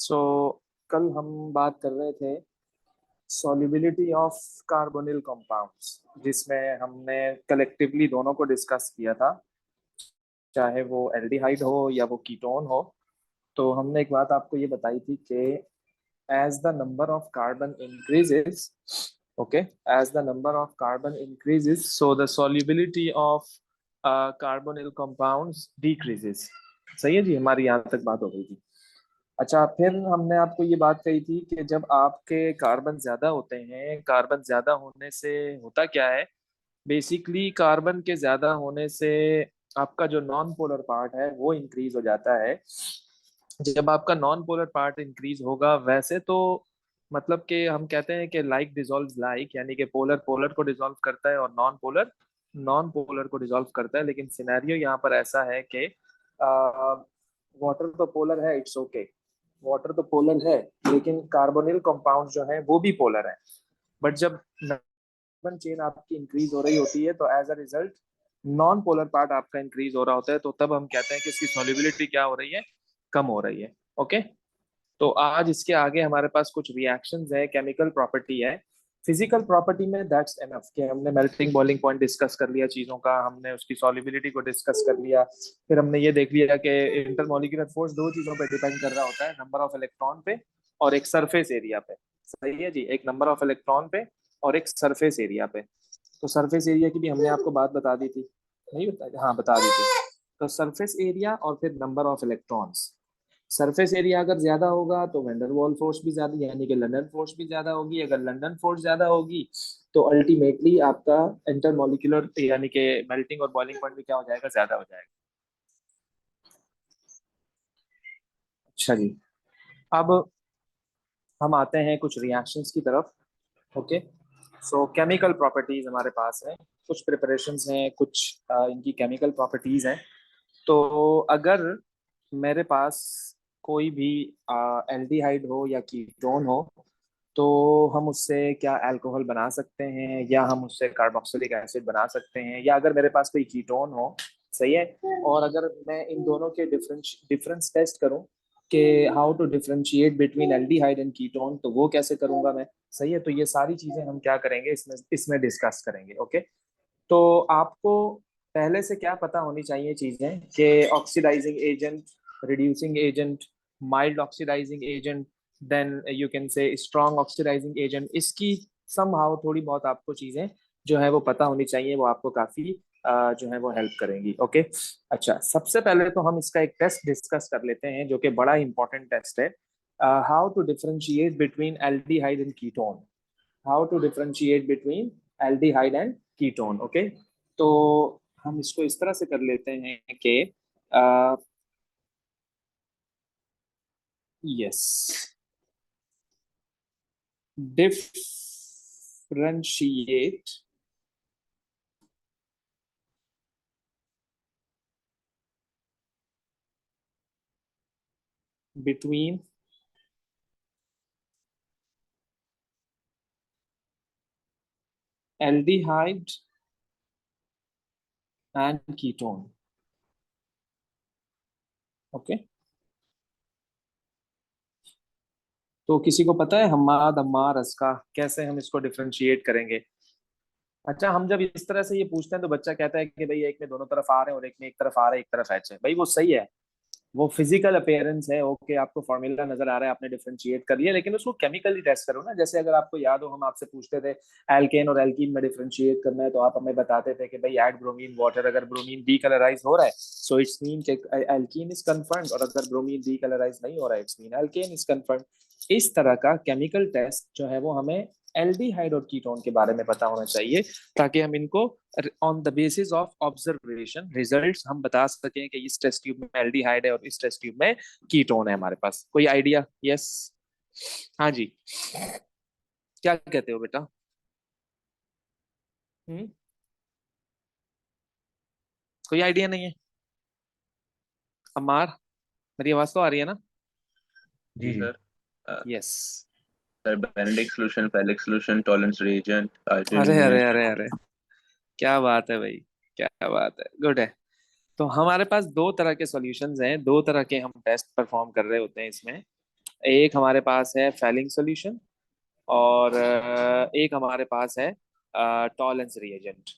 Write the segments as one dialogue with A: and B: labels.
A: सो कल हम बात कर रहे थे सॉल्युबिलिटी ऑफ कार्बोनिल कंपाउंड्स, जिसमें हमने कलेक्टिवली दोनों को डिस्कस किया था, चाहे वो एल्डिहाइड हो या वो कीटोन हो। तो हमने एक बात आपको ये बताई थी कि as the number of carbon increases, okay, as the number of carbon increases, so the solubility of carbonyl compounds decreases। सही है जी, हमारी यहाँ तक बात हो गई थी। अच्छा, फिर हमने आपको ये बात कही थी कि जब आपके कार्बन ज्यादा होते हैं, कार्बन ज्यादा होने से होता क्या है, बेसिकली कार्बन के ज्यादा होने से आपका जो नॉन पोलर पार्ट है वो इंक्रीज हो जाता है। जब आपका नॉन पोलर पार्ट इंक्रीज होगा, वैसे तो मतलब कि हम कहते हैं कि लाइक डिजोल्व लाइक, यानी कि पोलर पोलर को डिजोल्व करता है और नॉन पोलर नॉन पोलर को डिजोल्व करता है। लेकिन सिनेरियो यहाँ पर ऐसा है कि वाटर तो पोलर है, इट्स ओके, वाटर तो पोलर है, लेकिन कार्बोनिल कंपाउंड जो है वो भी पोलर है। बट जब कार्बन चेन आपकी इंक्रीज हो रही होती है, तो as a result non polar part आपका इंक्रीज हो रहा होता है, तो तब हम कहते हैं कि इसकी सॉल्युबिलिटी क्या हो रही है, कम हो रही है। ओके, तो आज इसके आगे हमारे पास कुछ रिएक्शंस है, केमिकल प्रॉपर्टी है। फिजिकल प्रॉपर्टी में दैट्स एनफ कि हमने मेल्टिंग बॉइलिंग पॉइंट डिस्कस कर लिया चीजों का, हमने उसकी सॉल्युबिलिटी को डिस्कस कर लिया। फिर हमने ये देख लिया कि इंटरमोलिकुलर फोर्स दो चीजों पे डिपेंड कर रहा होता है, नंबर ऑफ इलेक्ट्रॉन पे और एक सरफेस एरिया पे। सही है जी, एक नंबर ऑफ इलेक्ट्रॉन पे और एक सरफेस एरिया पे। तो सरफेस एरिया की भी हमने आपको बात बता दी थी, नहीं बताई? हाँ, बता दी थी। तो सरफेस एरिया और फिर number of electrons. Surface area अगर ज्यादा होगा तो वेंडरवॉल फोर्स भी ज्यादा, यानी कि लंदन फोर्स भी ज्यादा होगी। अगर लंदन फोर्स ज्यादा होगी तो अल्टीमेटली आपका इंटरमोलिकुलर यानी कि मेल्टिंग और बॉइलिंग पॉइंट भी क्या हो जाएगा, ज्यादा हो जाएगा। अच्छा जी, अब हम आते हैं कुछ रिएक्शंस की तरफ। ओके, सो केमिकल प्रॉपर्टीज हमारे पास है, कुछ प्रिपरेशंस हैं, कुछ इनकी केमिकल प्रॉपर्टीज हैं। तो अगर मेरे पास कोई भी एल्डिहाइड हो या कीटोन हो, तो हम उससे क्या अल्कोहल बना सकते हैं, या हम उससे कार्बोक्सिलिक एसिड बना सकते हैं, या अगर मेरे पास कोई कीटोन हो, सही है, और अगर मैं इन दोनों के डिफरेंस टेस्ट करूं कि how to differentiate between aldehyde and ketone, तो वो कैसे करूंगा मैं? सही है, तो ये सारी चीजें हम क्या करेंगे, इसमें इसमें डिस्कस करेंगे। ओके, तो आपको पहले से क्या पता होनी चाहिए चीजें कि oxidising agent, reducing agent, mild oxidising agent, then you can say strong oxidising agent. इसकी समहाउ थोड़ी बहुत आपको चीजें जो है वो पता होनी चाहिए, वो आपको काफी जो है वो हेल्प करेंगी। ओके, अच्छा, सबसे पहले तो हम इसका एक टेस्ट डिस्कस कर लेते हैं जो कि बड़ा इंपॉर्टेंट टेस्ट है। How to differentiate between aldehyde and ketone, how to differentiate between aldehyde and ketone. Okay, तो हम इसको इस तरह से कर लेते हैं कि yes, differentiate between aldehyde and ketone. Okay, तो किसी को पता है हम्माद, अम्मार, अस्का, कैसे हम इसको डिफरेंशिएट करेंगे? अच्छा, हम जब इस तरह से ये पूछते हैं तो बच्चा कहता है कि भाई एक में दोनों तरफ आ रहे हैं और एक में एक तरफ आ रहा है, एक तरफ एच है। भाई वो सही है, वो फिजिकल अपीयरेंस है। ओके, आपको फॉर्मूला नजर आ रहा है, आपने डिफरेंशिएट कर लिया, लेकिन उसको केमिकली टेस्ट करो ना। जैसे अगर आपको याद हो, हम आपसे पूछते थे एल्केन और एल्कीन में डिफरेंशिएट करना है, तो आप हमें बताते थे कि भाई ऐड ब्रोमीन वाटर, अगर ब्रोमीन डीकलराइज हो रहा है सो इट्स मीन कि एल्कीन इज कंफर्म्ड, और अगर ब्रोमीन डीकलराइज नहीं हो रहा है it's mean alkane is confirmed. इस तरह का केमिकल टेस्ट जो है वो हमें एल्डिहाइड और कीटोन के बारे में पता होना चाहिए, ताकि हम इनको on the basis of observation results हम बता सकें कि इस टेस्ट ट्यूब में एल्डिहाइड है और इस टेस्ट ट्यूब में कीटोन है हमारे पास। कोई आइडिया? यस, हाँ जी, क्या कहते हो बेटा? हम्म, कोई आइडिया नहीं है? अमार, मेरी आवाज तो आ रही है ना?
B: जी
C: जी
B: जी।
C: Sir. Uh,
A: yes.
C: Sir Benedict solution, Fehling's solution, Tollens reagent,
A: अरे अरे
C: आर्सेनिक।
A: अरे अरे, क्या बात है भाई, क्या बात है, गुड है। तो हमारे पास दो तरह के सॉल्यूशंस हैं, दो तरह के हम टेस्ट परफॉर्म कर रहे होते हैं इसमें। एक हमारे पास है फैलिंग सॉल्यूशन, और एक हमारे पास है Tollens reagent.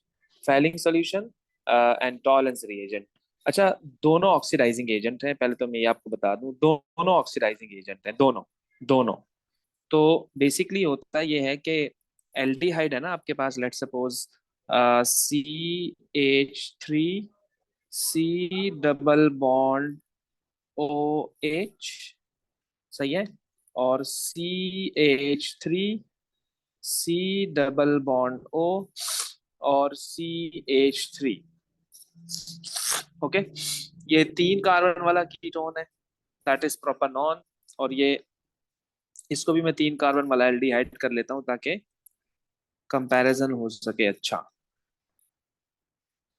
A: Falling solution and Tollens reagent. अच्छा, दोनों ऑक्सीडाइजिंग एजेंट हैं, पहले तो मैं ये आपको बता दूं, दोनों ऑक्सीडाइजिंग एजेंट हैं, दोनों दोनों। तो बेसिकली होता ये है कि एल्डिहाइड है ना आपके पास, let suppose CH3, C double bond OH, सही है, और CH3, C double bond O, और CH3। ओके, ये 3 कार्बन वाला कीटोन है, दैट इज प्रोपानॉन। और ये, इसको भी मैं 3 कार्बन वाला एल्डिहाइड कर लेता हूं ताकि कंपैरिजन हो सके। अच्छा,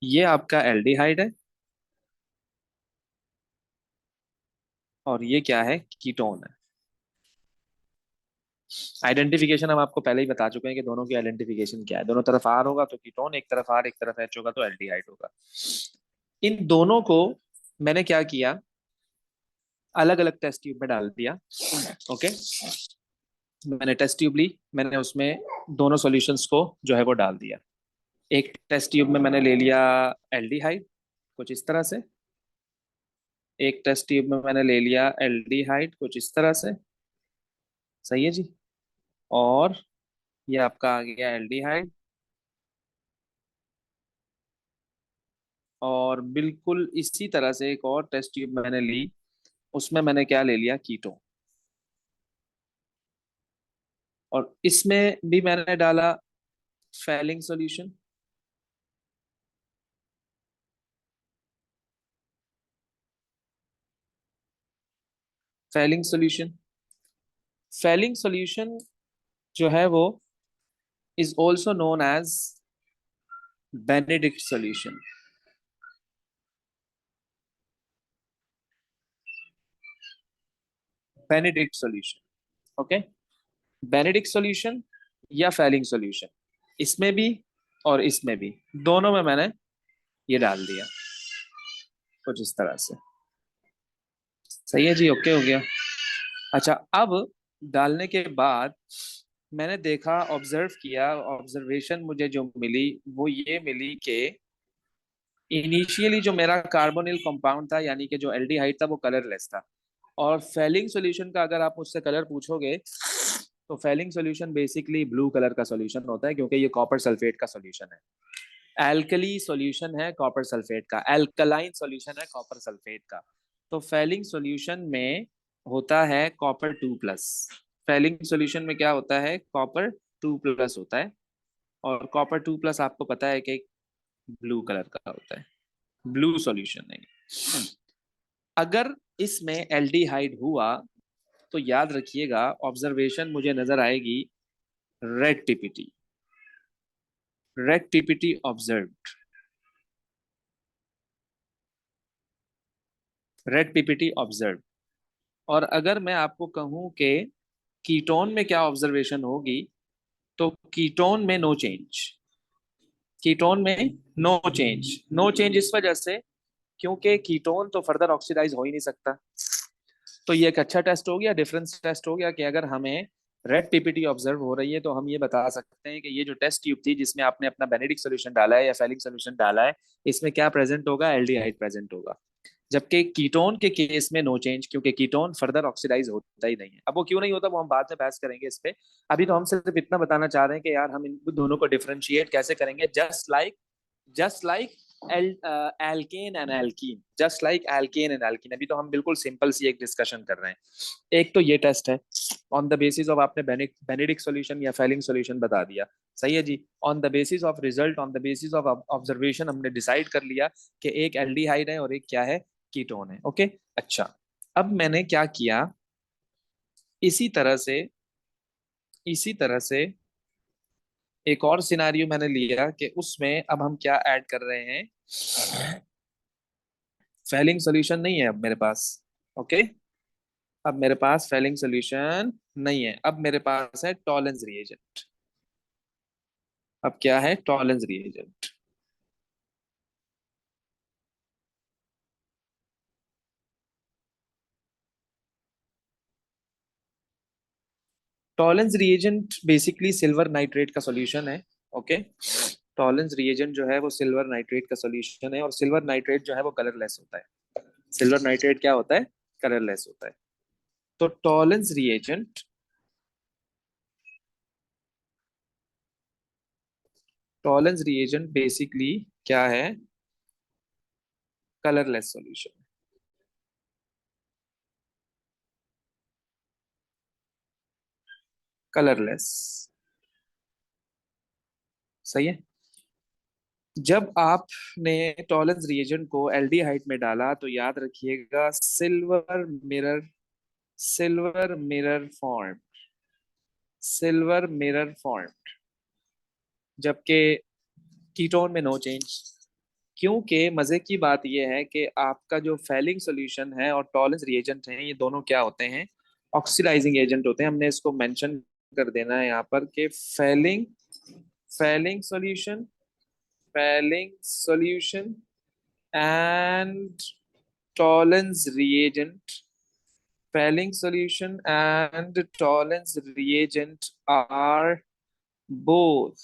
A: ये आपका एल्डिहाइड है, और ये क्या है, कीटोन है। आइडेंटिफिकेशन हम आपको पहले ही बता चुके हैं कि दोनों की आइडेंटिफिकेशन क्या है। दोनों तरफ आर होगा तो कीटोन, एक तरफ आर एक तरफ एच होगा तो एल्डिहाइड होगा। इन दोनों को मैंने क्या किया, अलग अलग टेस्ट ट्यूब में डाल दिया। ओके, मैंने टेस्ट ट्यूब ली, मैंने उसमें दोनों सॉल्यूशंस को जो है वो डाल दिया। एक टेस्ट ट्यूब में मैंने ले लिया एल्डिहाइड, कुछ इस तरह से। एक टेस्ट ट्यूब में मैंने ले लिया एल्डिहाइड, कुछ इस तरह से। सही है जी। और ये आपका आ गया एल्डिहाइड, और बिल्कुल इसी तरह से एक और टेस्ट ट्यूब मैंने ली, उसमें मैंने क्या ले लिया, कीटोन। और इसमें भी मैंने डाला Fehling solution. Fehling solution, Fehling solution जो है वो is also known as Benedict solution. Benedict solution, okay. Benedict solution या फैलिंग सॉल्यूशन, इसमें भी और इसमें भी, दोनों में मैंने ये डाल दिया, कुछ इस तरह से। सही है जी, ओके हो गया। अच्छा, अब डालने के बाद मैंने देखा, ऑब्जर्व किया, ऑब्जर्वेशन मुझे जो मिली वो ये मिली कि इनिशियली जो मेरा कार्बोनिल कंपाउंड था, यानी कि जो एल्डिहाइड था, वो कलरलेस था। और फेलिंग सॉल्यूशन का अगर आप मुझसे कलर पूछोगे तो Fehling solution basically blue colour का सॉल्यूशन होता है, क्योंकि ये कॉपर सल्फेट का सॉल्यूशन है। एल्कली सॉल्यूशन है कॉपर सल्फेट का, एल्कलाइन सॉल्यूशन है कॉपर सल्फेट का। तो फेलिंग सॉल्यूशन में होता है कॉपर 2+। फेलिंग सॉल्यूशन में क्या होता है, कॉपर 2+ होता है। और कॉपर 2+ आपको पता है कि ब्लू कलर का होता है, ब्लू सॉल्यूशन नहीं। अगर इसमें एल्डिहाइड हुआ तो याद रखिएगा, ऑब्जर्वेशन मुझे नजर आएगी red TPT, red TPT observed, red PPT observe. और अगर मैं आपको कहूं कि कीटोन में क्या ऑब्जर्वेशन होगी, तो कीटोन में नो चेंज। कीटोन में नो चेंज, नो चेंज इस वजह से क्योंकि कीटोन तो फर्दर ऑक्सीडाइज हो ही नहीं सकता। तो ये एक अच्छा टेस्ट हो गया, डिफरेंस टेस्ट हो गया कि अगर हमें रेड पीपीटी ऑब्जर्व हो रही है तो हम ये बता सकते हैं कि ये जो टेस्ट ट्यूब थी जिसमें आपने अपना बेनेडिक्ट सोल्यूशन डाला है या फेलिक सोल्यूशन डाला है, इसमें क्या प्रेजेंट होगा, एल्डिहाइड प्रेजेंट होगा। जबकि कीटोन के केस में नो चेंज, क्योंकि कीटोन फर्दर ऑक्सीडाइज होता ही नहीं है। अब वो क्यों नहीं होता वो हम बाद में बहस करेंगे इस पे। अभी तो हम सिर्फ इतना बताना चाह रहे हैं कि यार हम इन दोनों को डिफरेंशिएट कैसे करेंगे, just like alkene and alkene, just like alkene and alkene. अभी तो हम बिल्कुल सिंपल सी एक डिस्कशन कर रहे हैं। एक तो ये टेस्ट है, ऑन द बेसिस ऑफ आपने बेनेडिक्ट सॉल्यूशन या फेलिंग सॉल्यूशन बता दिया, सही है जी। On the basis of result, on the basis of observation हमने डिसाइड कर लिया कि एक एल्डिहाइड है और एक क्या है, कीटोन है। ओके, अच्छा। अब मैंने क्या किया, इसी तरह से, इसी तरह से एक और सिनारियो मैंने लिया कि उसमें अब हम क्या ऐड कर रहे हैं, फेलिंग सॉल्यूशन नहीं है अब मेरे पास। ओके, अब मेरे पास फेलिंग सॉल्यूशन नहीं है, अब मेरे पास है टॉलेंस रिएजेंट। अब क्या है, Tollens reagent. Tollens reagent basically silver nitrate का सॉल्यूशन है। ओके, टॉलेंस रिएजेंट जो है वो सिल्वर नाइट्रेट का सॉल्यूशन है, और सिल्वर नाइट्रेट जो है वो कलरलेस होता है। सिल्वर नाइट्रेट क्या होता है? कलरलेस होता है। तो टॉलेंस रिएजेंट बेसिकली क्या है? Colourless solution. कलरलेस, सही है। जब आपने टॉलेंस रिएजेंट को एल्डिहाइड में डाला तो याद रखिएगा silver mirror form, silver mirror form, जबकि कीटोन में नो चेंज। क्योंकि मजे की बात यह है कि आपका जो फैलिंग सॉल्यूशन है और टॉलेंस रिएजेंट है, ये दोनों क्या होते हैं? ऑक्सीडाइजिंग एजेंट होते हैं। हमने इसको मेंशन कर देना है यहाँ पर कि falling solution, Fehling solution and Tollens reagent, failing solution and tolerance reagent both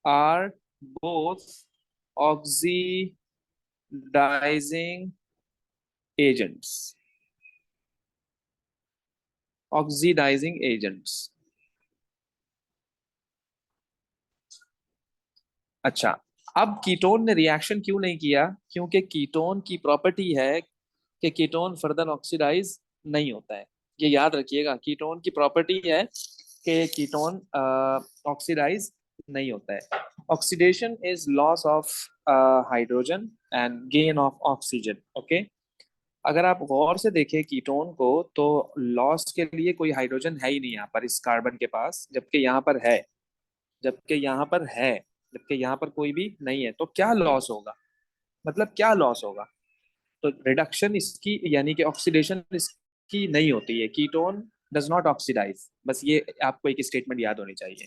A: are both oxidizing agents, oxidizing agents। अच्छा, अब कीटोन ने रिएक्शन क्यों नहीं किया? क्योंकि कीटोन की प्रॉपर्टी है कि कीटोन फर्दर ऑक्सीडाइज नहीं होता है। ये याद रखिएगा, कीटोन की प्रॉपर्टी है कि कीटोन ऑक्सीडाइज नहीं होता है। Oxidation is loss of hydrogen and gain of oxygen. Okay, अगर आप गौर से देखें कीटोन को, तो लॉस के लिए कोई हाइड्रोजन है ही नहीं यहाँ पर इस कार्बन के पास, जबकि यहाँ पर है, जबकि यहाँ पर है, जबकि यहाँ पर कोई भी नहीं है। तो क्या लॉस होगा? मतलब क्या लॉस होगा? तो रिडक्शन इसकी, यानी कि ऑक्सीडेशन इसकी नहीं होती है। Ketone does not oxidise. बस ये आपको एक स्टेटमेंट याद होनी चाहिए,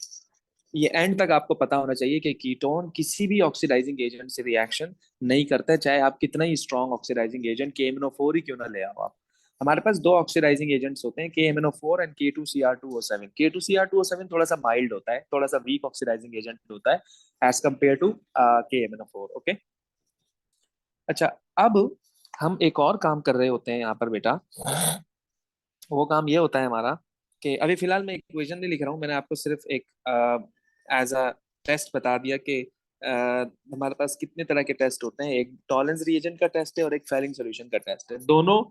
A: ये एंड तक आपको पता होना चाहिए कि कीटोन किसी भी ऑक्सीडाइजिंग एजेंट से रिएक्शन नहीं करता है, चाहे आप कितना ही स्ट्रॉन्ग ऑक्सीडाइजिंग एजेंट KMnO4 ही क्यों ना ले आओ आप। हमारे पास दो ऑक्सीडाइजिंग एजेंट्स होते हैं, KMnO4 एंड K2Cr2O7। K2Cr2O7 थोड़ा सा माइल्ड होता है, थोड़ा सा वीक ऑक्सीडाइजिंग एजेंट होता है as compare to KMnO4। Okay, अच्छा, अब हम एक और काम कर रहे होते हैं यहाँ पर बेटा। वो काम ये होता है हमारा कि अभी फिलहाल मैं इक्वेशन नहीं लिख रहा हूँ, मैंने आपको सिर्फ एक एज अ टेस्ट बता दिया कि हमारे पास कितने तरह के टेस्ट होते हैं। एक टॉलेंस रिएजेंट का टेस्ट है और एक फैलिंग सॉल्यूशन का टेस्ट है। दोनों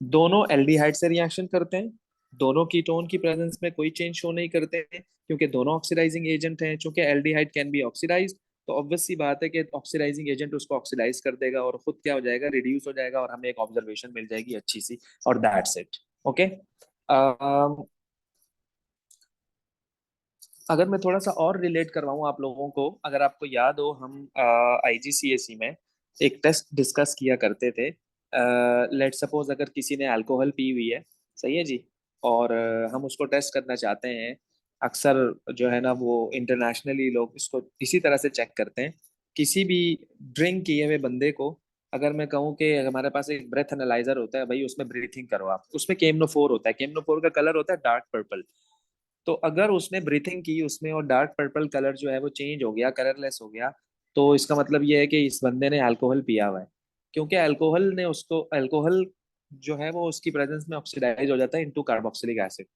A: दोनों एल्डिहाइड से रिएक्शन करते हैं, दोनों कीटोन की प्रेजेंस में कोई चेंज शो नहीं करते हैं, क्योंकि दोनों ऑक्सीडाइजिंग एजेंट हैं। चूंकि एल्डिहाइड कैन बी ऑक्सीडाइज, तो ऑब्वियस सी बात है कि ऑक्सीडाइजिंग एजेंट उसको ऑक्सीडाइज कर देगा और खुद क्या हो जाएगा? रिड्यूस हो जाएगा, और हमें एक ऑब्जर्वेशन मिल जाएगी अच्छी सी, और दैट्स इट। ओके, अगर मैं थोड़ा सा और रिलेट करवाऊँ आप लोगों को, अगर आपको याद हो, हम IGCSE में एक टेस्ट डिस्कस किया करते थे। लेट सपोज अगर किसी ने अल्कोहल पी हुई है, सही है जी, और हम उसको टेस्ट करना चाहते हैं। अक्सर जो है ना, वो इंटरनेशनली लोग इसको इसी तरह से चेक करते हैं। किसी भी ड्रिंक किए हुए बंदे को अगर मैं कहूँ कि हमारे पास एक ब्रेथ एनालाइजर होता है भाई, उसमें ब्रीथिंग करो आप, उसमें KMnO4 होता है। KMnO4 का कलर होता है डार्क पर्पल। तो अगर उसने ब्रीथिंग की उसमें और डार्क पर्पल कलर जो है वो चेंज हो गया, कलरलेस हो गया, तो इसका मतलब ये है कि इस बंदे ने अल्कोहल पिया हुआ है। क्योंकि अल्कोहल जो है वो उसकी प्रेजेंस में ऑक्सीडाइज हो जाता है इनटू कार्बोक्सिलिक एसिड।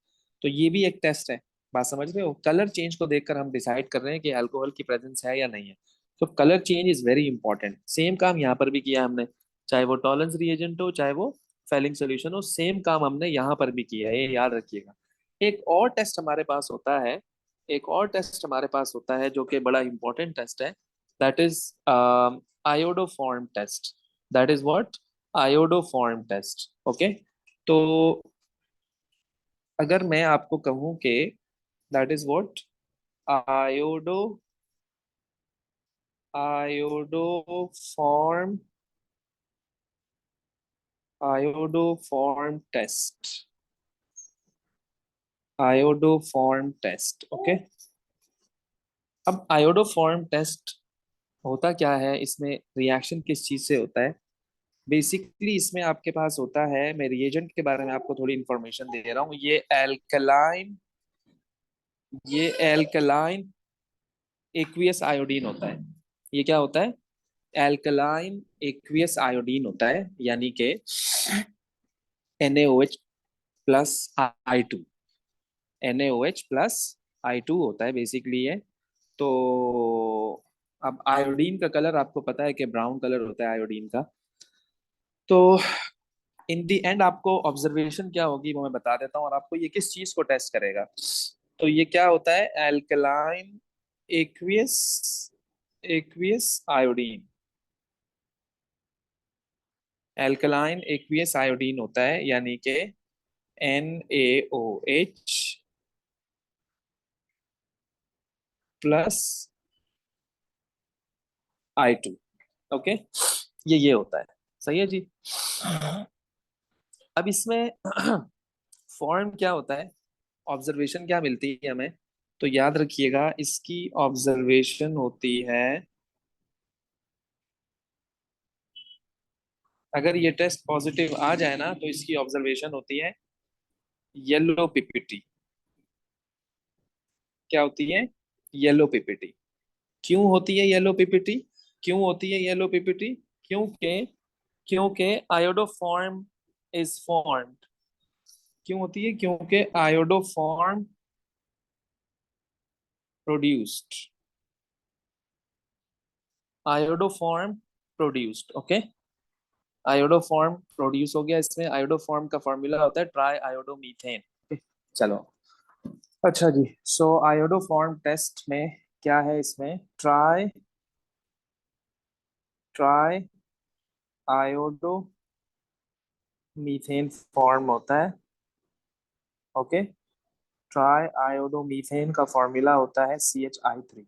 A: तो ये भी एक टेस्ट है। बात समझ रहे हो? कलर चेंज को देखकर हम डिसाइड कर रहे हैं कि अल्कोहल की प्रेजेंस है या नहीं है। तो colour change is very important. Same काम यहाँ पर भी किया हमने, चाहे वो टॉलेंस रिएजेंट हो चाहे वो फैलिंग सोल्यूशन हो, सेम काम हमने यहाँ पर भी किया है, ये याद रखिएगा। एक और टेस्ट हमारे पास होता है, एक और टेस्ट हमारे पास होता है जो कि बड़ा इंपॉर्टेंट टेस्ट है। That is iodoform test. That is what? Iodoform test. Okay, तो अगर मैं आपको कहूं कि that is what? Iodo iodoform iodoform test, iodoform test. Okay, अब आयोडोफॉर्म टेस्ट होता क्या है? इसमें रिएक्शन किस चीज से होता है? बेसिकली इसमें आपके पास होता है, मैं रिएजेंट के बारे में आपको थोड़ी इंफॉर्मेशन दे रहा हूँ, ये एल्कलाइन ये एल्कलाइन एक्वियस आयोडीन होता है। ये क्या होता है? एल्कलाइन एक्वियस आयोडीन होता है, यानी कि NaOH plus I2। NaOH plus I2 होता है बेसिकली ये। तो अब आयोडीन का कलर आपको पता है कि ब्राउन कलर होता है आयोडीन का। तो इन दी एंड आपको ऑब्जर्वेशन क्या होगी वो मैं बता देता हूँ, और आपको ये किस चीज को टेस्ट करेगा। तो ये क्या होता है? Alkaline aqueous aqueous iodine. Alkaline aqueous iodine होता है, यानी कि NaOH प्लस I2। ओके, ये होता है। सही है जी। अब इसमें फॉर्म क्या होता है, ऑब्जर्वेशन क्या मिलती है हमें? तो याद रखिएगा, इसकी ऑब्जर्वेशन होती है, अगर ये टेस्ट पॉजिटिव आ जाए ना तो इसकी ऑब्जर्वेशन होती है येलो पीपीटी। क्या होती है? Yellow PPT. क्यों होती है येलो पीपीटी? क्यों होती है येलो पीपीटी? क्योंकि क्योंकि आयोडोफॉर्म इज फॉर्म्ड। क्यों होती है? क्योंकि iodoform produced. Iodoform produced. Okay, iodoform produce हो गया। इसमें आयोडोफॉर्म का फॉर्मूला होता है ट्राई आयोडोमीथेन। चलो, अच्छा जी। सो आयोडोफॉर्म टेस्ट में क्या है? इसमें try try iodo methane form होता है। ओके, ट्राई आयोडोमीथेन का फॉर्मूला होता है CH3।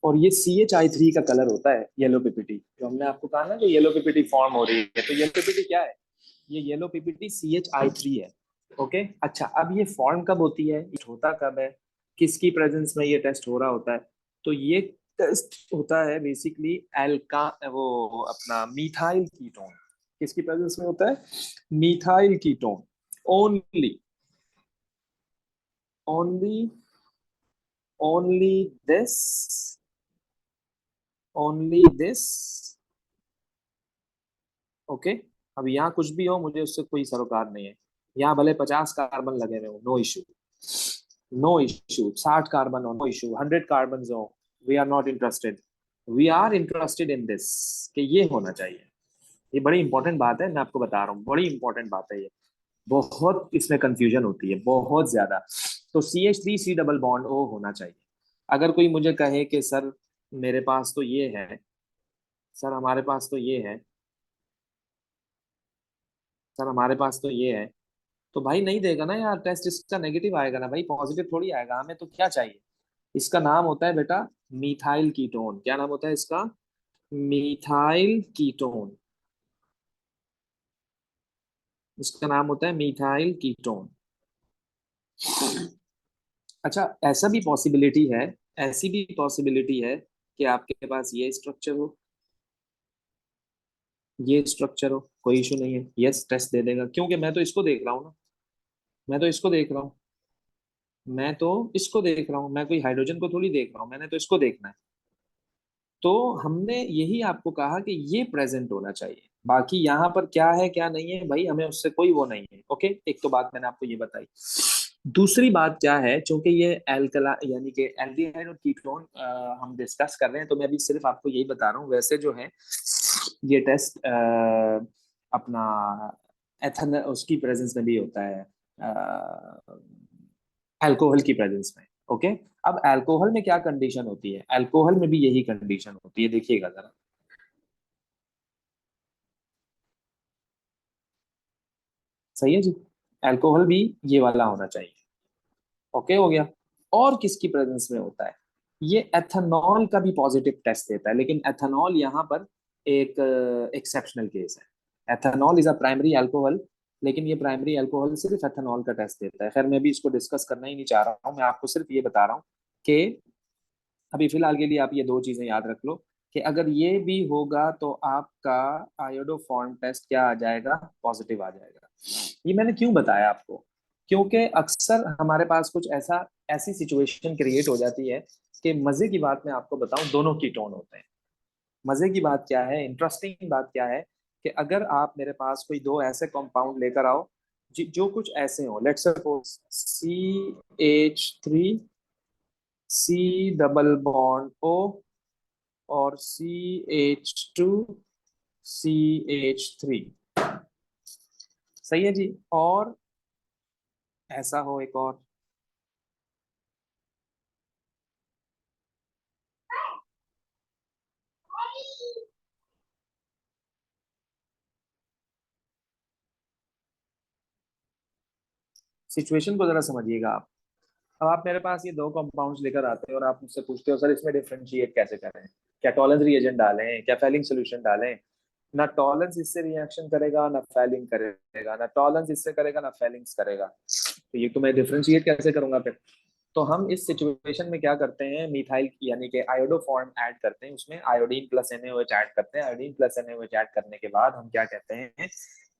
A: और ये CH3 का कलर होता है येलो पीपीटी। जो हमने आपको कहा ना, जो येलो पीपीटी फॉर्म हो रही है, तो येलो पीपीटी क्या है? ये येलो पीपीटी CH3 है। ओके, अच्छा, अब ये फॉर्म कब होती है, ये होता कब है, किसकी प्रेजेंस में ये टेस्ट हो रहा होता है? तो ये टेस्ट होता है बेसिकली एल्का वो अपना मीथाइल कीटोन। किसकी प्रेजेंस में होता है? Methyl ketone. Only only only this only this. Okay, अब यहाँ कुछ भी हो, मुझे उससे कोई सरोकार नहीं है। यहाँ भले 50 कार्बन लगे हुए हो, no issue. No issue, 60 carbon हो, नो इशू, 100 कार्बन हो, we are not interested. We are interested in this, कि ये होना चाहिए। ये बड़ी इंपॉर्टेंट बात है, मैं आपको बता रहा हूँ, बड़ी इंपॉर्टेंट बात है ये। बहुत इसमें कंफ्यूजन होती है, बहुत ज्यादा। तो CH3 C double bond O होना चाहिए। अगर कोई मुझे कहे कि सर मेरे पास तो ये है, सर हमारे पास तो ये है, सर हमारे पास तो ये है, तो भाई नहीं देगा ना यार टेस्ट, इसका नेगेटिव आएगा ना भाई, पॉजिटिव थोड़ी आएगा। हमें तो क्या चाहिए? इसका नाम होता है बेटा मीथाइल कीटोन। क्या नाम होता है इसका? Methyl ketone. इसका नाम होता है मीथाइल कीटोन। अच्छा, ऐसा भी पॉसिबिलिटी है, ऐसी भी पॉसिबिलिटी है कि आपके पास ये स्ट्रक्चर हो, ये स्ट्रक्चर हो, कोई इशू नहीं है, यस टेस्ट दे देगा, क्योंकि मैं तो इसको देख रहा हूँ ना। मैं तो इसको देख रहा हूँ, मैं तो इसको देख रहा हूँ, मैं कोई हाइड्रोजन को थोड़ी देख रहा हूँ, मैंने तो इसको देखना है। तो हमने यही आपको कहा कि ये प्रेजेंट होना चाहिए। बाकी यहाँ पर क्या है क्या नहीं है भाई, हमें उससे कोई वो नहीं है। ओके, एक तो बात मैंने आपको ये बताई। दूसरी बात क्या है, चूंकि ये एल्कला यानी कि एल्डिहाइड और कीटोन हम डिस्कस कर रहे हैं, तो मैं अभी सिर्फ आपको यही बता रहा हूँ। वैसे जो है ये टेस्ट अपना एथन उसकी प्रेजेंस में भी होता है, अल्कोहल की प्रेजेंस में। ओके, अब अल्कोहल में क्या कंडीशन होती है? अल्कोहल में भी यही कंडीशन होती है, देखिएगा जरा। सही है जी, अल्कोहल भी ये वाला होना चाहिए। ओके, हो गया। और किसकी प्रेजेंस में होता है? ये एथेनॉल का भी पॉजिटिव टेस्ट देता है, लेकिन एथेनॉल यहाँ पर एक एक्सेप्शनल केस है। Ethanol is a primary alcohol, लेकिन ये प्राइमरी अल्कोहल सिर्फ एथेनॉल का टेस्ट देता है। खैर मैं भी इसको डिस्कस करना ही नहीं चाह रहा हूँ, मैं आपको सिर्फ ये बता रहा हूँ कि अभी फिलहाल के लिए आप ये दो चीजें याद रख लो, कि अगर ये भी होगा तो आपका आयोडोफॉर्म टेस्ट क्या आ जाएगा? पॉजिटिव आ जाएगा। ये मैंने क्यों बताया आपको? क्योंकि अक्सर हमारे पास कुछ ऐसी सिचुएशन क्रिएट हो जाती है कि मजे की बात मैं आपको बताऊं, दोनों कीटोन होते हैं। मजे की बात क्या है, इंटरेस्टिंग बात क्या है, कि अगर आप मेरे पास कोई दो ऐसे कंपाउंड लेकर आओ जो कुछ ऐसे हो, let's suppose CH3 C double bond O और CH2CH3, सही है जी। और ऐसा हो एक और, सिचुएशन को जरा समझिएगा आप। अब आप मेरे पास ये दो कंपाउंड्स लेकर आते हैं और आप मुझसे पूछते हो सर इसमें डिफरेंशिएट कैसे करें, क्या टॉलेंस रिएजेंट डालें, क्या फेलिंग सोल्यूशन डालें। ना टॉलेंस इससे रिएक्शन करेगा, ना फेलिंग करेगा, ना टॉलेंस इससे करेगा, ना फेलिंग्स करेगा, तो ये तो मैं डिफरेंशिएट कैसे करूंगा फिर। तो हम इस सिचुएशन में क्या करते हैं, मिथाइल यानी कि आयोडो फॉर्म ऐड करते हैं, उसमें आयोडीन प्लस NaOH ऐड करते हैं। आयोडीन प्लस NaOH ऐड करने के बाद हम क्या कहते हैं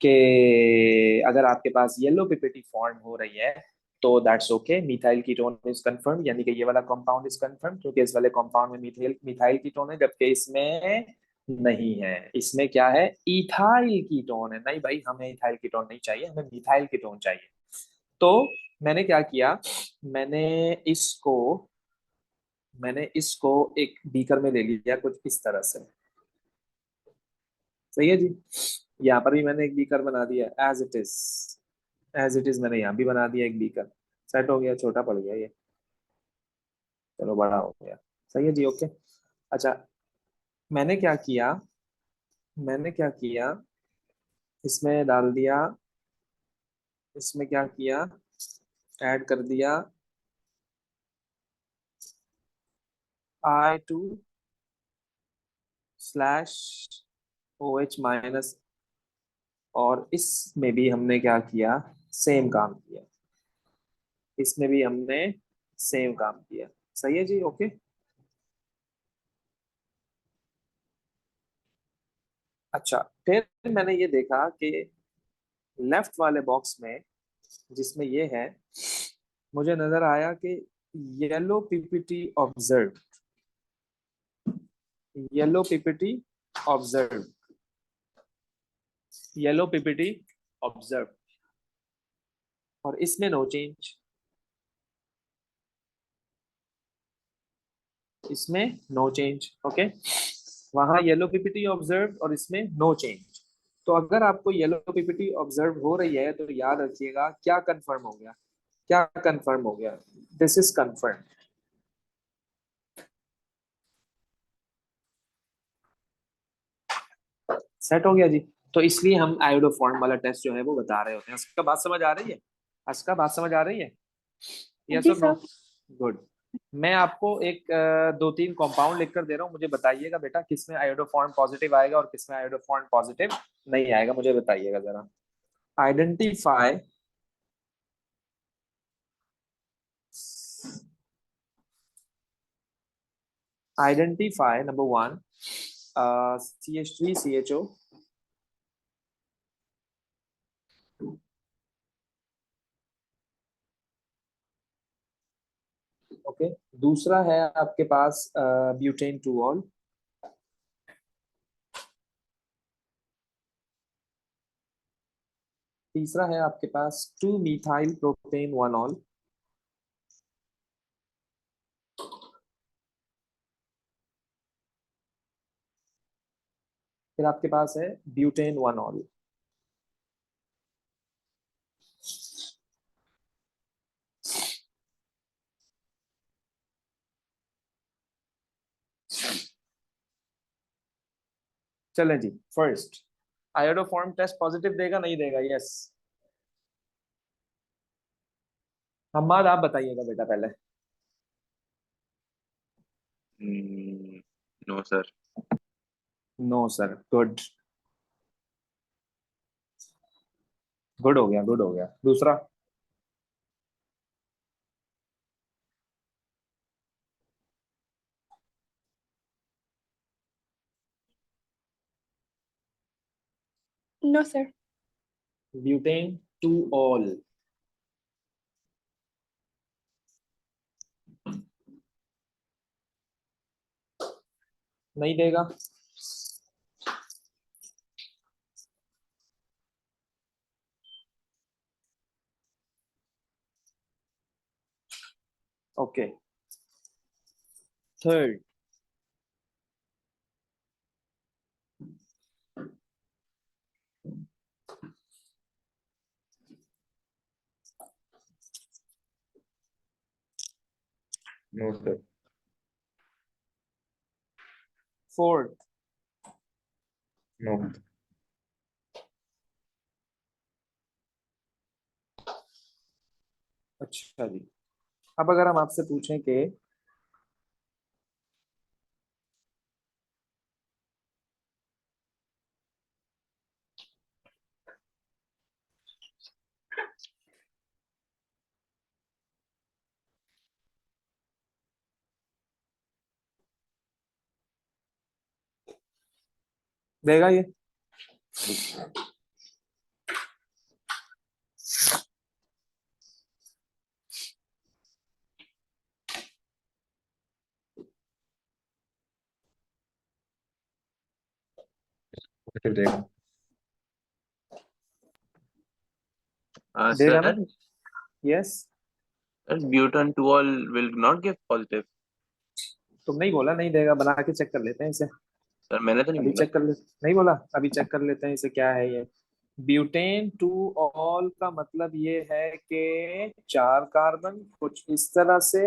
A: कि अगर आपके पास येलो पीपीटी फॉर्म हो रही है तो that's okay, methyl ketone is confirm, यानी कि ये वाला कंपाउंड इज कंफर्म, क्योंकि इस वाले कंपाउंड में मिथाइल मिथाइल कीटोन है, जबकि इसमें नहीं है। इसमें क्या है, इथाइल कीटोन है। नहीं भाई, हमें इथाइल कीटोन नहीं चाहिए, हमें मिथाइल कीटोन चाहिए। तो मैंने क्या किया, मैंने इसको मैंने इसको एक बीकर में ले लिया कुछ इस तरह से, सही है जी। यहाँ पर भी मैंने एक बीकर बना दिया, एज इट इज मैंने यहाँ भी बना दिया एक बीकर। सेट हो गया, छोटा पड़ गया ये, चलो बड़ा हो गया, सही है जी, ओके। अच्छा, मैंने क्या किया मैंने क्या किया, इसमें डाल दिया, इसमें क्या किया, ऐड कर दिया I2/OH-, और इसमें भी हमने क्या किया, सेम काम किया। इसमें भी हमने सेम काम किया, सही है जी, ओके। अच्छा, फिर मैंने ये देखा कि लेफ्ट वाले बॉक्स में जिसमें ये है, मुझे नजर आया कि yellow PPT observe, yellow PPT observe, yellow PPT observe, और इसमें नो चेंज, इसमें नो चेंज, ओके। वहां येलो पीपीटी ऑब्जर्व और इसमें नो चेंज। तो अगर आपको येलो पीपीटी ऑब्जर्व हो रही है तो याद रखिएगा क्या कंफर्म हो गया, क्या कंफर्म हो गया, दिस इज कंफर्म। सेट हो गया जी। तो इसलिए हम आयोडोफॉर्म वाला टेस्ट जो है वो बता रहे होते हैं। इसका बात समझ आ रही है, इसका बात समझ आ रही है, यस
B: जी
A: और नो।
B: सर।
A: गुड। मैं आपको एक दो तीन कंपाउंड लिखकर दे रहा हूँ, मुझे बताइएगा बेटा किसमें आयोडोफॉर्म पॉजिटिव आएगा और किसमें आयोडोफॉर्म पॉजिटिव नहीं आएगा, मुझे बताइएगा जरा। Identify number one, CH3CHO, okay. दूसरा है आपके पास ब्यूटेन 2 ऑल। तीसरा है आपके पास 2 methyl propane 1 ऑल। फिर आपके पास है ब्यूटेन 1 ऑल। चलें जी, फर्स्ट आयोडोफॉर्म टेस्ट पॉजिटिव देगा नहीं देगा, यस। हम्माद आप बताइएगा बेटा पहले।
C: No sir.
A: No sir, good, good हो गया, गुड हो गया। दूसरा,
B: नो सर।
A: Butane 2 all. नहीं देगा। Okay, third.
C: No, sir.
A: Fourth.
C: No.
A: अच्छा जी, अब अगर हम आपसे पूछें कि देगा ये?
C: Positive देगा.
A: देगा ना?
C: Sir,
A: yes.
C: butan 2 will not give positive.
A: तुमने ही बोला नहीं देगा, बना के चेक कर लेते हैं इसे।
C: सर मैंने तो नहीं
A: अभी
C: बोला.
A: चेक कर ले, नहीं बोला, अभी चेक कर लेते हैं इसे क्या है ये। ब्यूटेन टू ऑल का मतलब ये है कि 4 कार्बन कुछ इस तरह से,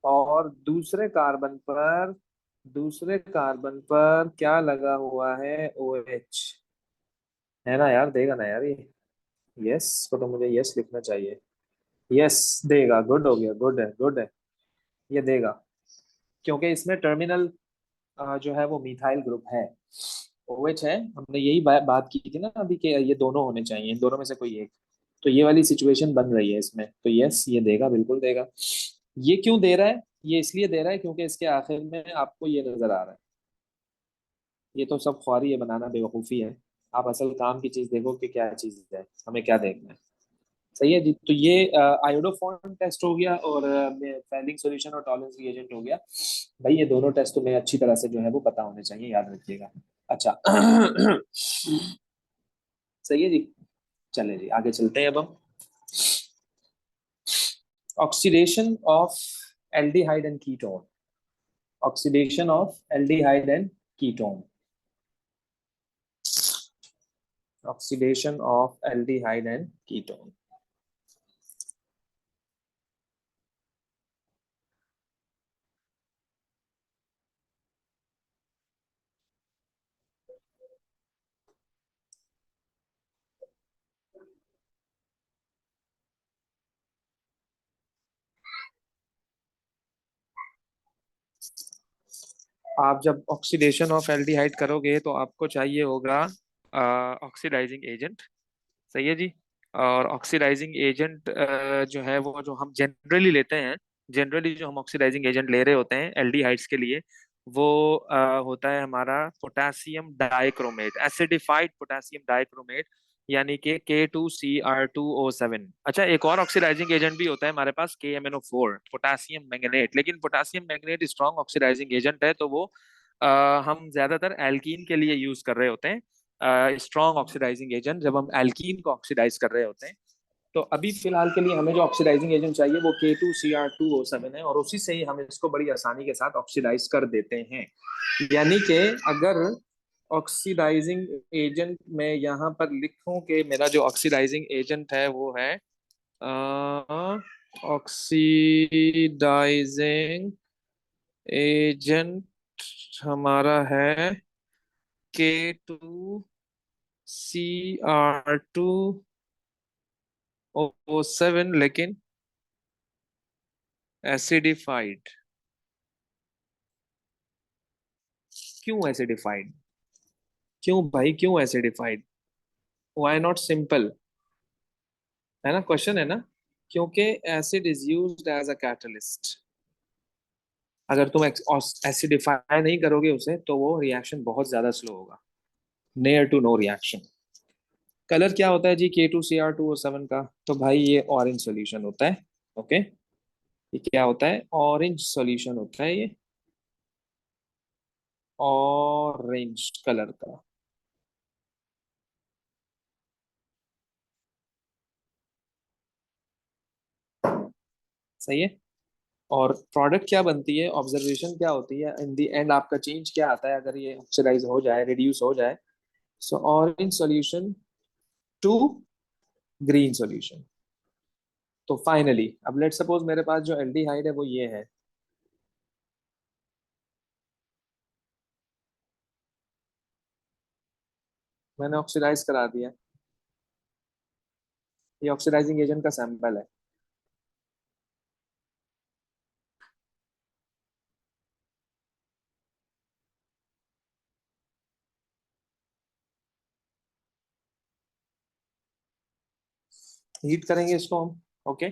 A: और दूसरे कार्बन पर क्या लगा हुआ है, ओ एच। है ना यार, देगा ना यार ये। यस को तो मुझे यस लिखना चाहिए। यस देगा, गुड हो गया, गुड है, गुड है। ये देगा, क्योंकि इसमें टर्मिनल जो है वो मिथाइल ग्रुप है, ओएच है। हमने यही बात की थी ना अभी कि ये दोनों होने चाहिए, इन दोनों में से कोई एक। तो ये वाली सिचुएशन बन रही है इसमें, तो यस ये देगा, बिल्कुल देगा। ये क्यों दे रहा है? ये इसलिए दे रहा है क्योंकि इसके आखिर में आपको ये नजर आ रहा है। ये तो सब ख्वारी है, बनाना बेवकूफ़ी है। आप असल काम की चीज देखो कि क्या चीज है, हमें क्या देखना है। सही है जी, तो ये आयोडोफॉर्म टेस्ट हो गया, और फैलिंग सॉल्यूशन और टॉलरेंस रिएजेंट हो गया। भाई ये दोनों टेस्ट तुम्हें अच्छी तरह से जो है वो पता होने चाहिए, याद रखिएगा। अच्छा। सही है जी, चले जी आगे चलते हैं अब हम। Oxidation of aldehyde and ketone. Oxidation of aldehyde and ketone. Oxidation of aldehyde and ketone. आप जब ऑक्सीडेशन ऑफ एल्डिहाइड करोगे तो आपको चाहिए होगा ऑक्सीडाइजिंग एजेंट। सही है जी। और ऑक्सीडाइजिंग एजेंट जो है वो जो हम जनरली लेते हैं, जनरली जो हम ऑक्सीडाइजिंग एजेंट ले रहे होते हैं एल्डिहाइड्स के लिए, वो होता है हमारा potassium dichromate, acidified potassium dichromate, यानी कि K2Cr2O7। अच्छा, एक और ऑक्सीडाइजिंग एजेंट भी होता है हमारे पास, KMnO4, पोटेशियम मैंगनेट। लेकिन potassium manganate strong oxidising agent है, तो वो हम ज्यादातर एल्कीन के लिए यूज कर रहे होते हैं। स्ट्रॉन्ग ऑक्सीडाइजिंग एजेंट जब हम एल्कीन को ऑक्सीडाइज कर रहे होते हैं। तो अभी फिलहाल के लिए हमें जो ऑक्सीडाइजिंग एजेंट चाहिए वो K2Cr2O7 है, और उसी से ही हम इसको बड़ी आसानी के साथ ऑक्सीडाइज कर देते हैं। यानी कि अगर ऑक्सीडाइजिंग एजेंट में यहाँ पर लिखूं कि मेरा जो ऑक्सीडाइजिंग एजेंट है वो है ऑक्सीडाइजिंग एजेंट हमारा है K2Cr2O7, लेकिन एसिडिफाइड। क्यों एसिडिफाइड? क्यों भाई, क्यों एसिडिफाइड? Why not simple? है ना, क्वेश्चन है ना। क्योंकि acid is used as a catalyst. अगर तुम एसिडिफाई नहीं करोगे उसे तो वो रिएक्शन बहुत ज्यादा स्लो होगा, near to no reaction. Colour क्या होता है जी K2Cr2O7 का? तो भाई ये ऑरेंज सॉल्यूशन होता है। ओके, ये क्या होता है? ऑरेंज सॉल्यूशन होता है ये। ऑरेंज कलर का। सही है। और प्रोडक्ट क्या बनती है, ऑब्जर्वेशन क्या होती है, इन द एंड आपका चेंज क्या आता है अगर ये ऑक्सीडाइज हो जाए, रिड्यूस हो जाए। So orange solution to green solution. तो फाइनली अब लेट सपोज मेरे पास जो एल्डिहाइड है वो ये है। मैंने ऑक्सीडाइज करा दिया। ये ऑक्सीडाइजिंग एजेंट का सैंपल है। हीट करेंगे इसको हम। ओके,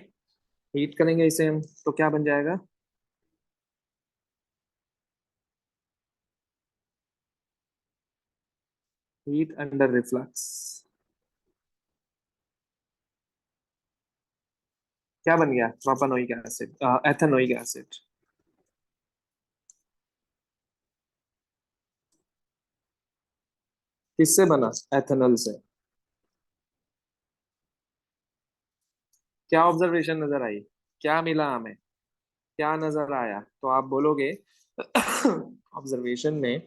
A: हीट करेंगे इसे हम तो क्या बन जाएगा। Heat under reflux. क्या बन गया, प्रोपानोइक एसिड, एथेनोइक एसिड। किससे बना, एथेनॉल से। क्या ऑब्जर्वेशन नजर आई, क्या मिला हमें, क्या नजर आया, तो आप बोलोगे ऑब्जर्वेशन में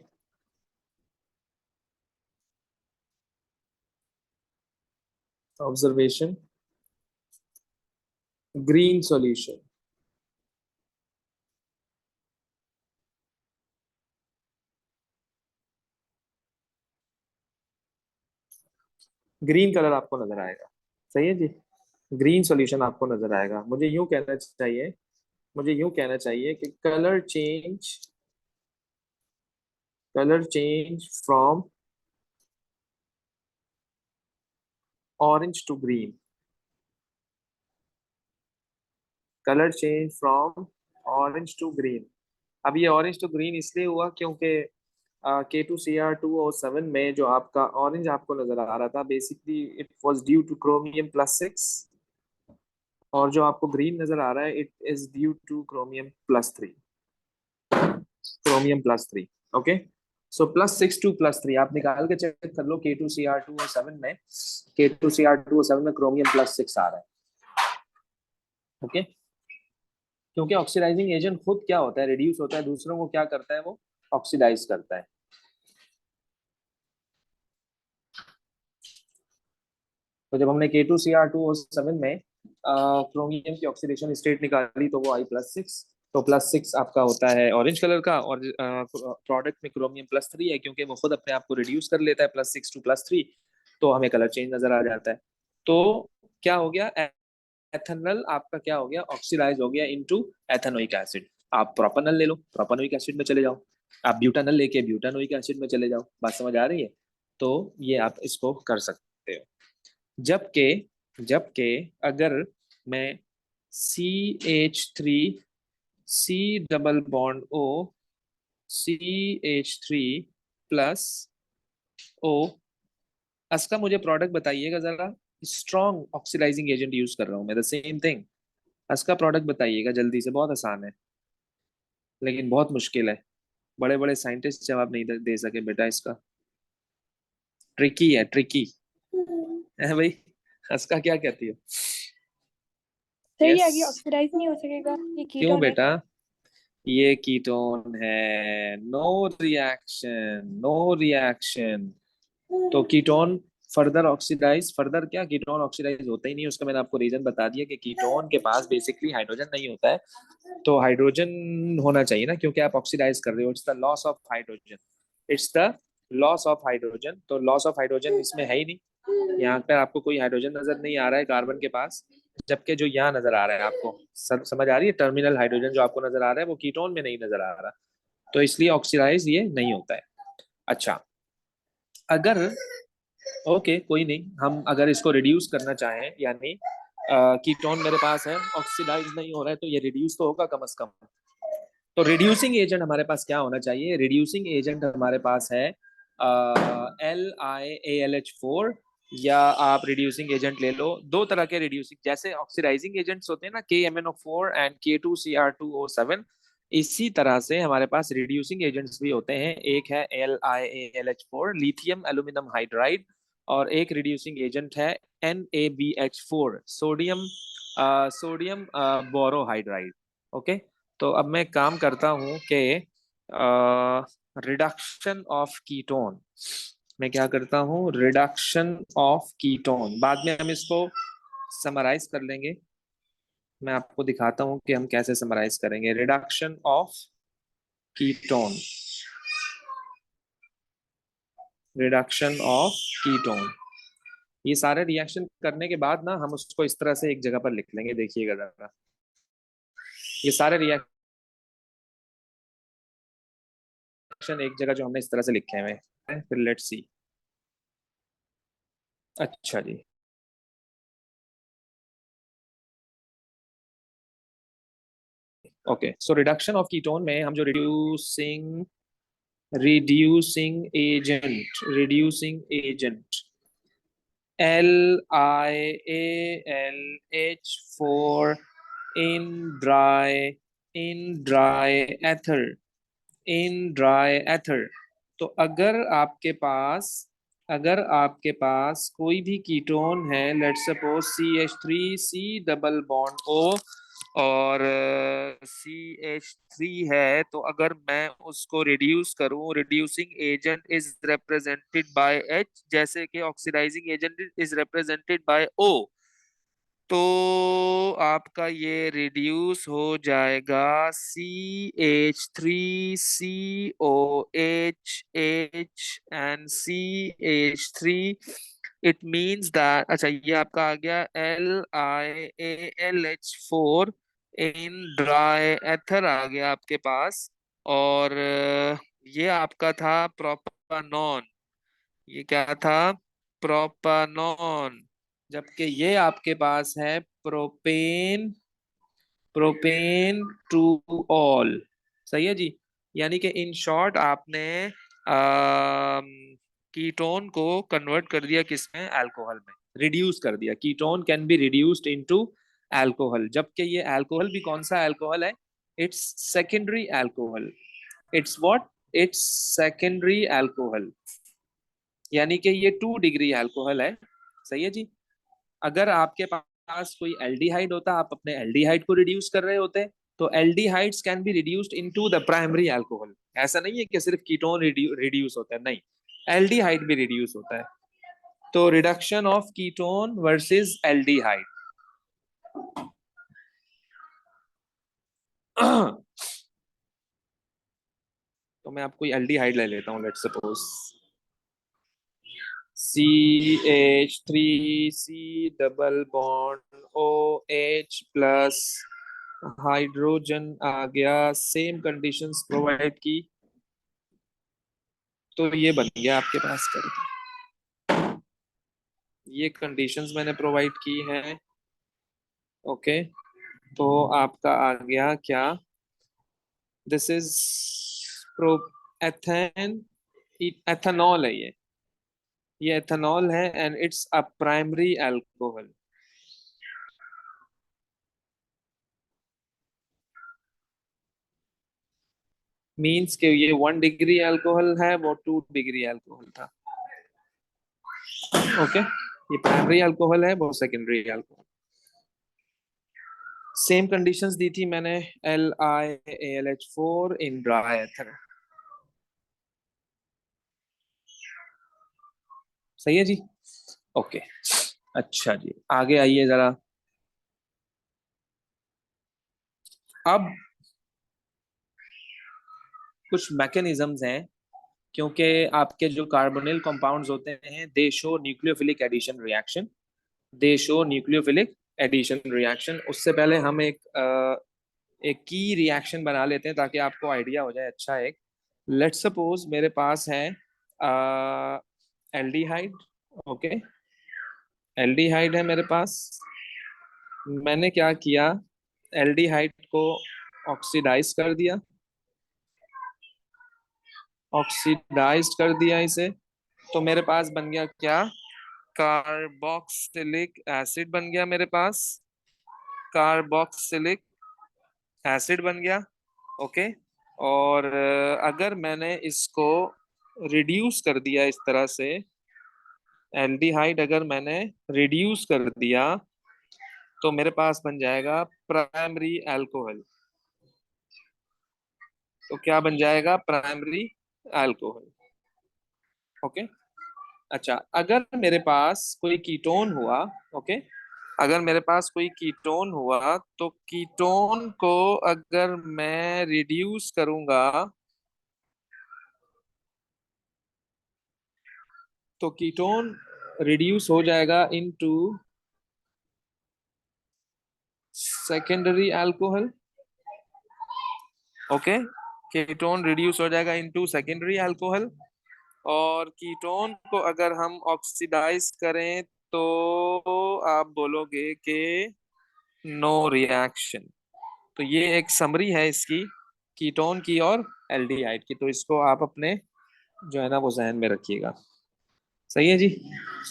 A: observation green solution. Green colour आपको नजर आएगा। सही है जी। ग्रीन सॉल्यूशन आपको नजर आएगा। मुझे यूं कहना चाहिए, मुझे यूं कहना चाहिए कि colour change from orange to green. Colour change from orange to green. अब ये ऑरेंज टू ग्रीन इसलिए हुआ क्योंकि K2Cr2O7 में जो आपका ऑरेंज आपको नजर आ रहा था, basically it was due to chromium +6। और जो आपको ग्रीन नजर आ रहा है, it is due to chromium +3। Chromium +3। Okay. So +6 to +3 आप निकाल के चेक कर लो। K2Cr2O7 में, K2Cr2O7 में क्रोमियम +6 आ रहा है। ओके। क्योंकि ऑक्सीडाइजिंग एजेंट खुद क्या होता है, रिड्यूस होता है, दूसरों को क्या करता है, वो ऑक्सीडाइज करता है। तो जब हमने K2Cr2O7 में क्रोमियम की ऑक्सीडेशन स्टेट निकाली तो वो I+6। तो +6 आपका होता है ऑरेंज कलर का, और प्रोडक्ट में क्रोमियम +3 है क्योंकि वो खुद अपने आप को रिड्यूस कर लेता है +6 टू +3। तो हमें कलर चेंज नजर आ जाता है। तो क्या हो गया, एथेनॉल आपका क्या हो गया, ऑक्सीडाइज हो गया इनटू एथेनोइक एसिड। आप प्रोपेनॉल ले लो, प्रोपेनोइक एसिड में चले जाओ। आप ब्यूटानॉल लेके ब्यूटानोइक एसिड में चले जाओ। बात समझ आ रही है। तो ये आप इसको कर सकते हो। जबकि जबकि अगर मैं CH3 इसका मुझे प्रोडक्ट बताइएगा जरा। स्ट्रॉन्ग ऑक्सीडाइजिंग एजेंट यूज कर रहा हूं मैं, द सेम थिंग। इसका प्रोडक्ट बताइएगा जल्दी से, बहुत आसान है लेकिन बहुत मुश्किल है। बड़े बड़े साइंटिस्ट जवाब नहीं दे सके बेटा इसका। ट्रिकी है, ट्रिकी है भाई। इसका क्या कहती हो।
B: सर ये
A: यस।
B: आगे ऑक्सीडाइज नहीं हो सकेगा, ये
A: क्यों
B: कीटोन है।
A: बेटा, ये कीटोन है। No reaction, no reaction. तो कीटोन फर्दर ऑक्सीडाइज, फर्दर क्या, कीटोन ऑक्सीडाइज होता ही नहीं। उसका मैंने आपको रीजन बता दिया कि कीटोन के पास बेसिकली हाइड्रोजन नहीं होता है। तो हाइड्रोजन होना चाहिए ना, क्योंकि आप ऑक्सीडाइज कर रहे हो। It's the loss of hydrogen, it's the loss of hydrogen. तो लॉस ऑफ हाइड्रोजन इसमें है ही नहीं। यहाँ पर आपको कोई हाइड्रोजन नजर नहीं आ रहा है कार्बन के पास। जबकि जो यहाँ नजर आ रहा है आपको, समझ आ रही है, टर्मिनल हाइड्रोजन जो आपको नजर आ रहा है वो कीटोन में नहीं नजर आ रहा। तो इसलिए ऑक्सीडाइज ये नहीं होता है। अच्छा, अगर ओके कोई नहीं, हम अगर इसको रिड्यूस करना चाहें, यानी कीटोन मेरे पास है, ऑक्सीडाइज नहीं हो रहा है, तो ये रिड्यूस तो होगा कम से कम। तो रिड्यूसिंग एजेंट हमारे पास क्या होना चाहिए, रिड्यूसिंग एजेंट हमारे पास है LiAlH4। या आप रिड्यूसिंग एजेंट ले लो, दो तरह के रिड्यूसिंग, जैसे ऑक्सीडाइजिंग एजेंट्स होते हैं ना, KMnO4 एंड K2Cr2O7। इसी तरह से हमारे पास रिड्यूसिंग एजेंट्स भी होते हैं। एक है LiAlH4 लिथियम एल्यूमिनियम हाइड्राइड, और एक रिड्यूसिंग एजेंट है NaBH4 सोडियम बोरोहाइड्राइड। ओके, तो अब मैं काम करता हूँ कि रिडक्शन ऑफ कीटोन, मैं क्या करता हूँ, रिडक्शन ऑफ कीटोन, बाद में हम इसको समराइज कर लेंगे। मैं आपको दिखाता हूँ कि हम कैसे समराइज करेंगे। Reduction of ketone, reduction of ketone, ये सारे रिएक्शन करने के बाद ना हम उसको इस तरह से एक जगह पर लिख लेंगे। देखिएगा जरा, ये सारे रिएक्शन एक जगह जो हमने इस तरह से लिखे हुए हैं, फिर लेट्स सी। अच्छा जी, okay, so reduction of ketone में हम जो reducing agent LiAlH4 in dry ether. तो अगर आपके पास कोई भी कीटोन है, let's suppose CH3 C double bond O और CH3 है, तो अगर मैं उसको रिड्यूस करूं, reducing agent is represented by H, जैसे कि oxidising agent is represented by O, तो आपका ये रिड्यूस हो जाएगा CH3COH and CH3। It means that, अच्छा ये आपका आ गया LiAlH4 इन ड्राई एथर आ गया आपके पास। और ये आपका था प्रोपानॉन, ये क्या था, प्रोपानॉन। जबकि ये आपके पास है प्रोपेन, प्रोपेन टू ऑल। सही है जी। यानी कि इन शॉर्ट आपने कीटोन को कन्वर्ट कर दिया किसमें, अल्कोहल में, रिड्यूस कर दिया। Ketone can be reduced into alcohol, जबकि ये अल्कोहल भी कौन सा अल्कोहल है, it's secondary alcohol. It's what, it's secondary alcohol, यानी कि ये 2 डिग्री अल्कोहल है। सही है जी। अगर आपके पास कोई एल्डिहाइड होता, आप अपने एल्डिहाइड को रिड्यूस कर रहे होते, तो aldehydes can be reduced into the primary alcohol. ऐसा नहीं है कि सिर्फ कीटोन रिड्यूस होता है, नहीं, एल्डिहाइड भी रिड्यूस होता है। तो reduction of ketone versus aldehyde. तो मैं आपको एल्डिहाइड ले लेता हूँ, let's suppose CH3C double bond OH plus hydrogen आ गया, सेम कंडीशंस प्रोवाइड की, तो ये बन गया आपके पास करके, ये कंडीशंस मैंने प्रोवाइड की हैं। ओके, तो आपका आ गया क्या, this is pro ethane, ethanol है ये एथेनॉल है, and it's a primary alcohol. Means के ये 1 डिग्री अल्कोहल है, वो 2 डिग्री अल्कोहल था। ओके, ये प्राइमरी अल्कोहल है, वो सेकेंडरी अल्कोहल। सेम कंडीशंस दी थी मैंने, LiAlH4 इन ड्राई एथर। सही है जी। ओके, अच्छा जी, आगे आइए जरा। अब कुछ मैकेनिज्म्स हैं, क्योंकि आपके जो कार्बोनिल कंपाउंड्स होते हैं, they show nucleophilic addition reaction, they show nucleophilic addition reaction. उससे पहले हम एक की रिएक्शन बना लेते हैं ताकि आपको आइडिया हो जाए अच्छा। एक लेट्स सपोज मेरे पास है एल्डिहाइड। ओके, एल्डिहाइड है मेरे पास, मैंने क्या किया, एल्डिहाइड को ऑक्सीडाइज कर दिया, ऑक्सीडाइज कर दिया इसे, तो मेरे पास बन गया क्या, कार्बोक्सिलिक एसिड बन गया मेरे पास, कार्बोक्सिलिक एसिड बन गया। ओके। और अगर मैंने इसको रिड्यूस कर दिया इस तरह से, एल्डिहाइड अगर मैंने रिड्यूस कर दिया तो मेरे पास बन जाएगा प्राइमरी अल्कोहल। तो क्या बन जाएगा? Primary alcohol. ओके। अच्छा, अगर मेरे पास कोई कीटोन हुआ, ओके, अगर मेरे पास कोई कीटोन हुआ तो कीटोन को अगर मैं रिड्यूस करूंगा तो कीटोन रिड्यूस हो जाएगा into secondary alcohol. Okay, ketone reduce हो जाएगा इनटू सेकेंडरी अल्कोहल। और कीटोन को अगर हम ऑक्सीडाइज करें तो आप बोलोगे कि नो रिएक्शन। तो ये एक समरी है इसकी, कीटोन की और एल्डिहाइड की। तो इसको आप अपने जो है ना वो जहन में रखिएगा। सही है जी।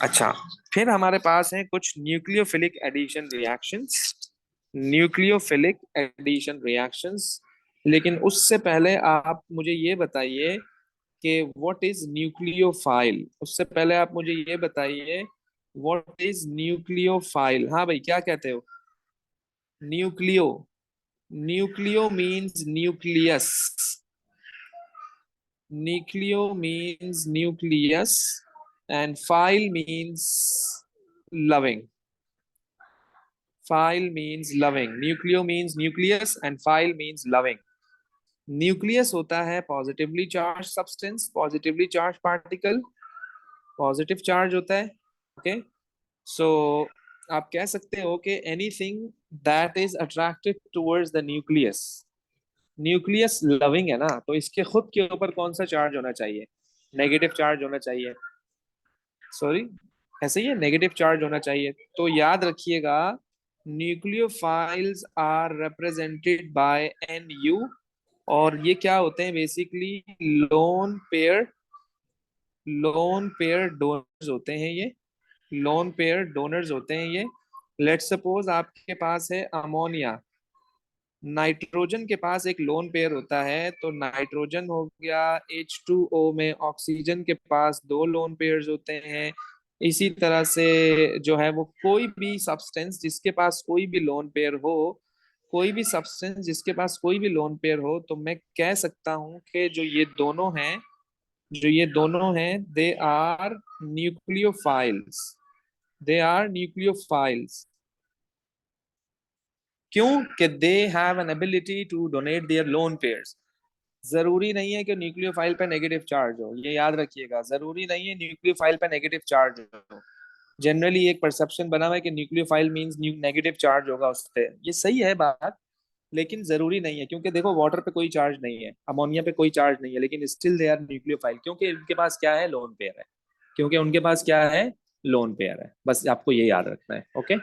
A: अच्छा, फिर हमारे पास है कुछ nucleophilic addition reactions. Nucleophilic addition reactions, लेकिन उससे पहले आप मुझे ये बताइए कि व्हाट इज न्यूक्लियोफाइल। उससे पहले आप मुझे ये बताइए व्हाट इज न्यूक्लियोफाइल। हाँ भाई, क्या कहते हो? Nucleo, nucleo means nucleus, nucleo means nucleus, and file means loving. File means loving. Nucleo means nucleus and file means loving. Nucleus होता है positively charge substance, positively charge particle, positive charge होता है। Okay, सो आप कह सकते हो कि anything that is attractive towards the nucleus. Nucleus loving है ना, तो इसके खुद के ऊपर कौन सा चार्ज होना चाहिए? नेगेटिव चार्ज होना चाहिए। सॉरी, ऐसे ही है, नेगेटिव चार्ज होना चाहिए। तो याद रखिएगा, nucleophiles are represented by NU। और ये क्या होते हैं? बेसिकली लोन पेयर डोनर्स होते हैं ये, लोन पेयर डोनर्स होते हैं ये। लेट्स सपोज आपके पास है अमोनिया, नाइट्रोजन के पास एक लोन पेयर होता है, तो नाइट्रोजन हो गया। H2O में ऑक्सीजन के पास दो लोन पेयर्स होते हैं। इसी तरह से जो है वो कोई भी सब्सटेंस जिसके पास कोई भी लोन पेयर हो, कोई भी सब्सटेंस जिसके पास कोई भी लोन पेयर हो, तो मैं कह सकता हूं कि जो ये दोनों हैं they are nucleophiles. They are nucleophiles. क्यों? कि they have an ability to donate their lone pairs. जरूरी नहीं है कि न्यूक्लियोफाइल पे नेगेटिव चार्ज हो, ये याद रखिएगा, जरूरी नहीं है न्यूक्लियोफाइल पे नेगेटिव चार्ज हो। जनरली एक परसेप्शन बना हुआ है कि न्यूक्लियोफाइल मींस नेगेटिव चार्ज होगा उस पे, ये सही है बात, लेकिन जरूरी नहीं है। क्योंकि देखो, वाटर पे कोई चार्ज नहीं है, अमोनिया पे कोई चार्ज नहीं है, लेकिन स्टिल दे आर न्यूक्लियोफाइल, क्योंकि उनके पास क्या है? लोन पेयर है। क्योंकि उनके पास क्या है? लोन पेयर है। बस आपको ये याद रखना है। ओके।